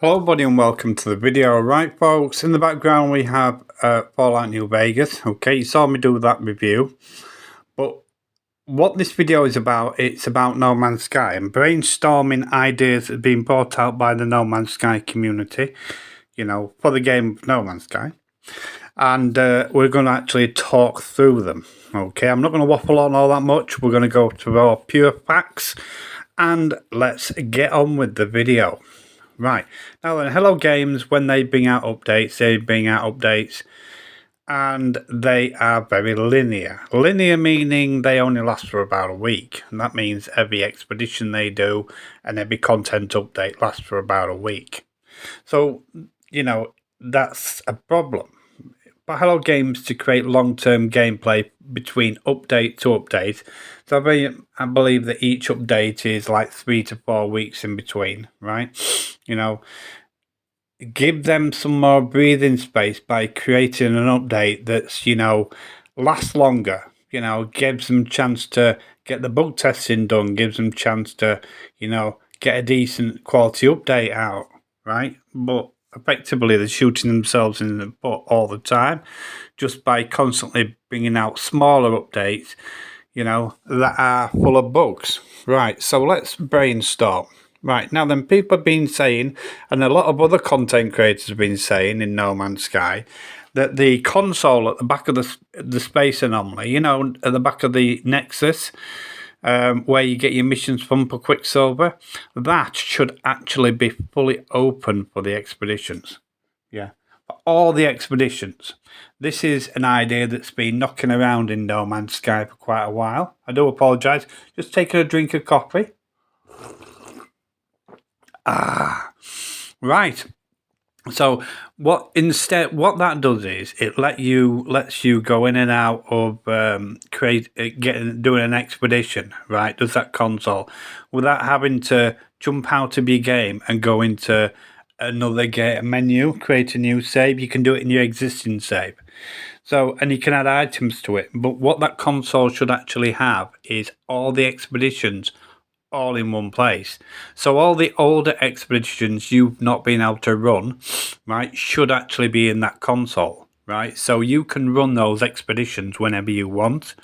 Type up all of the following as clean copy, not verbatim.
Hello everybody and welcome to the video. Right folks, in the background we have Fallout New Vegas. Okay, you saw me do that review. But what this video is about, it's about No Man's Sky and brainstorming ideas that have been brought out by the No Man's Sky community, you know, for the game No Man's Sky. And we're going to actually talk through them. Okay, I'm not going to waffle on all that much. We're going to go to our pure facts and let's get on with the video. Right, now then, Hello Games, when they bring out updates, and they are very linear. Linear meaning they only last for about a week, and that means every expedition they do and every content update lasts for about a week. So, you know, that's a problem. But Hello Games to create long-term gameplay between update to update. So I believe that each update is like 3 to 4 weeks in between, right? You know, give them some more breathing space by creating an update that's, you know, lasts longer. You know, gives them a chance to get the bug testing done, gives them a chance to, you know, get a decent quality update out, right? But effectively they're shooting themselves in the butt all the time just by constantly bringing out smaller updates, you know, that are full of bugs. Right, so let's brainstorm. Right, now then, people have been saying, and a lot of other content creators have been saying in No Man's Sky, that the console at the back of the space anomaly, you know, at the back of the Nexus, where you get your missions from for Quicksilver, that should actually be fully open for the expeditions. Yeah, for all the expeditions. This is an idea that's been knocking around in No Man's Sky for quite a while. I do apologise. Just taking a drink of coffee. Right. So what that does is it lets you go in and out of doing an expedition, right? Does that console without having to jump out of your game and go into another game menu, create a new save. You can do it in your existing save. So, and you can add items to it. But what that console should actually have is all the expeditions all in one place. So all the older expeditions you've not been able to run, right, should actually be in that console, right? So you can run those expeditions whenever you want.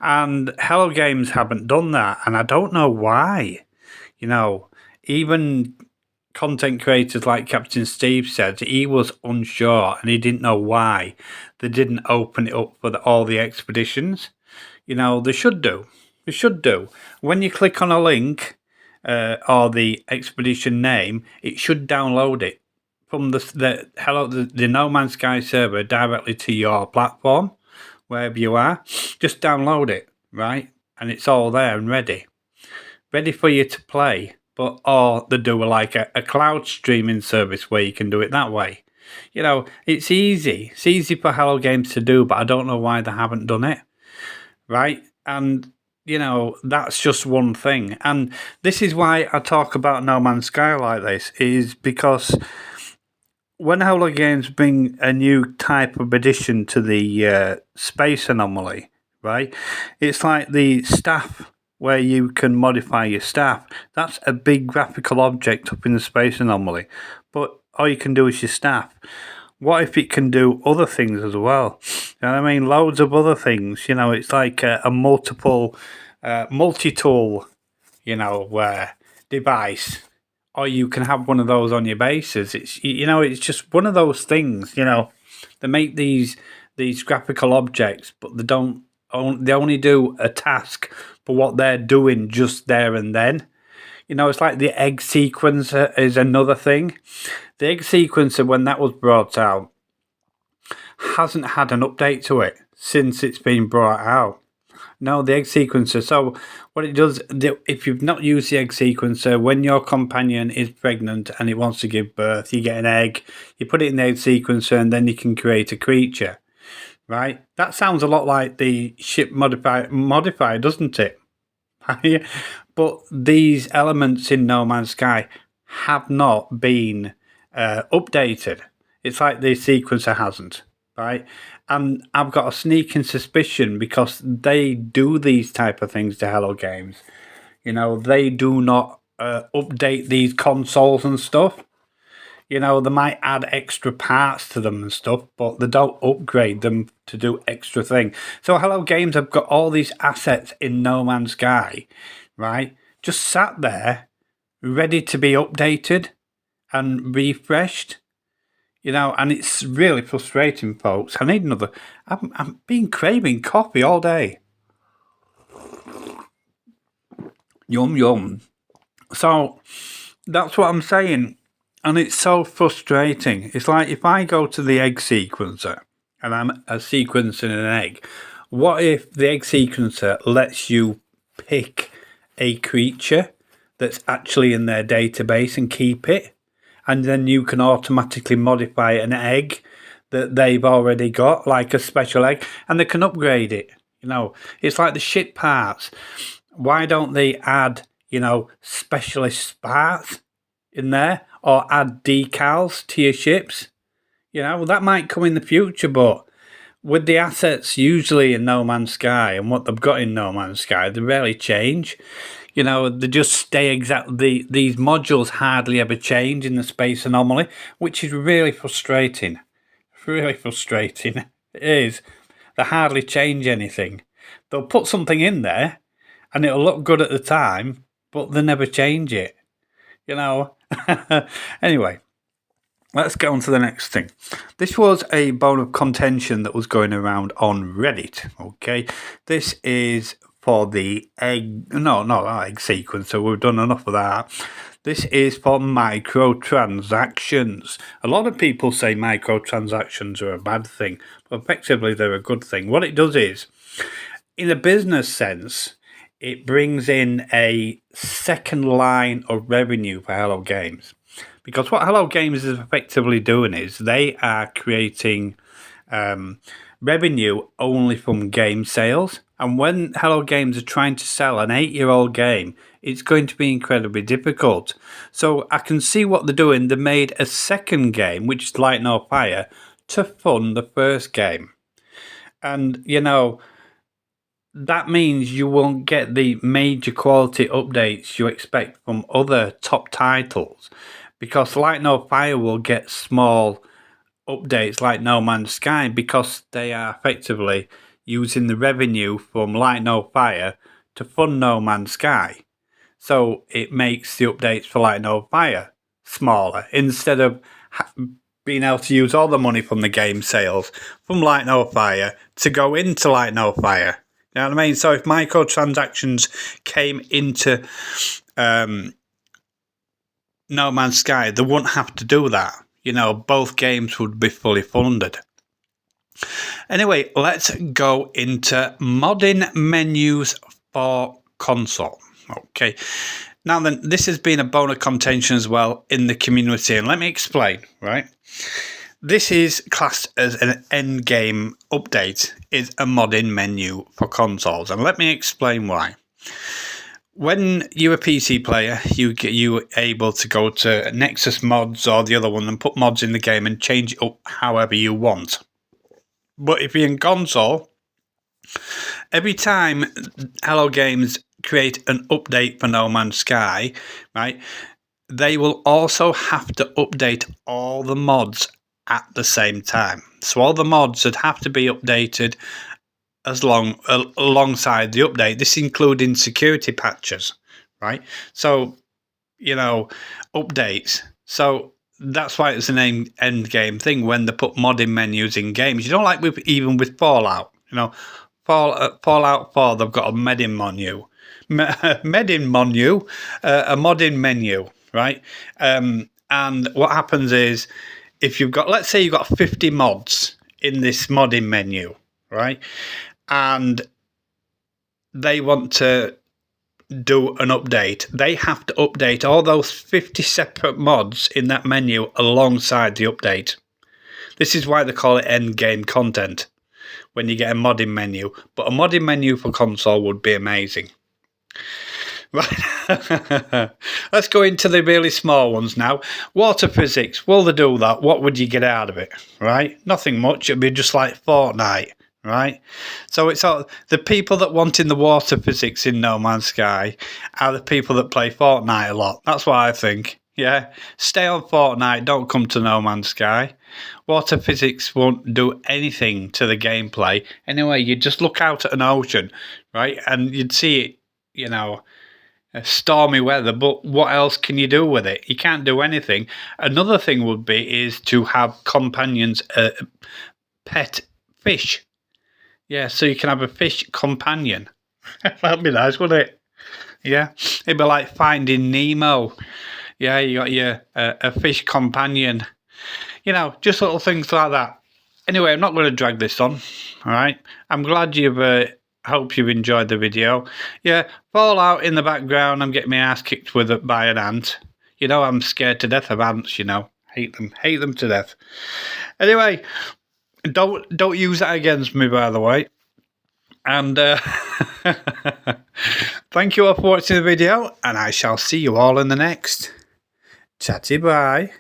And Hello Games haven't done that, and I don't know why. You know, even content creators like Captain Steve said he was unsure and he didn't know why they didn't open it up for all the expeditions. You know, they should do. They should do. When you click on a link or the expedition name, it should download it from the No Man's Sky server directly to your platform, wherever you are. Just download it, right? And it's all there and ready for you to play. But or they do like a cloud streaming service where you can do it that way. You know, it's easy. It's easy for Hello Games to do, but I don't know why they haven't done it, right? And you know, that's just one thing. And this is why I talk about No Man's Sky like this, is because when Hello Games bring a new type of addition to the space anomaly, right, it's like the staff where you can modify your staff. That's a big graphical object up in the space anomaly, but all you can do is your staff. What if it can do other things as well? You know what I mean? Loads of other things. You know, it's like a multi-tool, you know, device. Or you can have one of those on your bases. It's, you know, it's just one of those things. You know, they make these graphical objects, but they only do a task for what they're doing just there and then. You know, it's like the egg sequencer is another thing. The egg sequencer, when that was brought out, hasn't had an update to it since it's been brought out. No, the egg sequencer. So what it does, if you've not used the egg sequencer, when your companion is pregnant and it wants to give birth, you get an egg, you put it in the egg sequencer, and then you can create a creature, right? That sounds a lot like the ship modifier, doesn't it? But these elements in No Man's Sky have not been updated. It's like the sequencer hasn't, right? And I've got a sneaking suspicion because they do these type of things to Hello Games. You know, they do not update these consoles and stuff. You know, they might add extra parts to them and stuff, but they don't upgrade them to do extra thing. So Hello Games have got all these assets in No Man's Sky, right? Just sat there, ready to be updated and refreshed. You know, and it's really frustrating, folks. I need another. I've been craving coffee all day. Yum, yum. So that's what I'm saying. And it's so frustrating. It's like if I go to the egg sequencer and I'm sequencing an egg, what if the egg sequencer lets you pick a creature that's actually in their database and keep it? And then you can automatically modify an egg that they've already got, like a special egg, and they can upgrade it. You know, it's like the shit parts. Why don't they add, you know, specialist parts in there, or add decals to your ships? You know, that might come in the future, but with the assets usually in No Man's Sky and what they've got in No Man's Sky, they rarely change. You know, they just stay exactly. These modules hardly ever change in the space anomaly, which is really frustrating. Really frustrating. It is. They hardly change anything. They'll put something in there and it'll look good at the time, but they never change it. You know. Anyway, let's get on to the next thing. This was a bone of contention that was going around on Reddit. Okay, this is for the egg. No, not egg sequencer. We've done enough of that. This is for microtransactions. A lot of people say microtransactions are a bad thing, but effectively they're a good thing. What it does is, in a business sense, it brings in a second line of revenue for Hello Games. Because what Hello Games is effectively doing is they are creating revenue only from game sales. And when Hello Games are trying to sell an 8-year-old game, it's going to be incredibly difficult. So I can see what they're doing. They made a second game, which is Light No Fire, to fund the first game. And, you know, that means you won't get the major quality updates you expect from other top titles. Because Light No Fire will get small updates like No Man's Sky because they are effectively using the revenue from Light No Fire to fund No Man's Sky. So it makes the updates for Light No Fire smaller instead of being able to use all the money from the game sales from Light No Fire to go into Light No Fire. You know what I mean? So if microtransactions came into No Man's Sky, they wouldn't have to do that. You know, both games would be fully funded. Anyway, let's go into modding menus for console. Okay. Now then, this has been a bone of contention as well in the community, and let me explain, right? This is classed as an endgame update, is a modding menu for consoles, and let me explain why. When you're a PC player, you're able to go to Nexus Mods or the other one and put mods in the game and change it up however you want. But if you're in console, every time Hello Games create an update for No Man's Sky, right, they will also have to update all the mods at the same time. So all the mods would have to be updated alongside the update. This including security patches, right? So, you know, updates. So that's why it's an end game thing when they put modding menus in games. You know, like even with Fallout, you know, Fallout 4, they've got a modding menu, a modding menu, right? And what happens is, if you've got, let's say you've got 50 mods in this modding menu, right? And they want to do an update, they have to update all those 50 separate mods in that menu alongside the update. This is why they call it end game content when you get a modding menu. But a modding menu for console would be amazing. Right. Let's go into the really small ones now. Water physics, will they do that? What would you get out of it? Right? Nothing much. It'd be just like Fortnite. Right? So it's all the people that want in the water physics in No Man's Sky are the people that play Fortnite a lot. That's what I think. Yeah, stay on Fortnite, don't come to No Man's Sky. Water physics won't do anything to the gameplay. Anyway, you just look out at an ocean, right, and you'd see it, you know, stormy weather, but what else can you do with it? You can't do anything. Another thing would be is to have companions, pet fish. Yeah, so you can have a fish companion. That'd be nice, wouldn't it? Yeah, it'd be like Finding Nemo. Yeah, you got your a fish companion. You know, just little things like that. Anyway, I'm not going to drag this on. All right. I'm glad you've. Hope you've enjoyed the video. Yeah, Fallout in the background. I'm getting my ass kicked by an ant. You know, I'm scared to death of ants. You know, hate them to death. Anyway, don't use that against me, by the way. And thank you all for watching the video, and I shall see you all in the next. Chatty bye.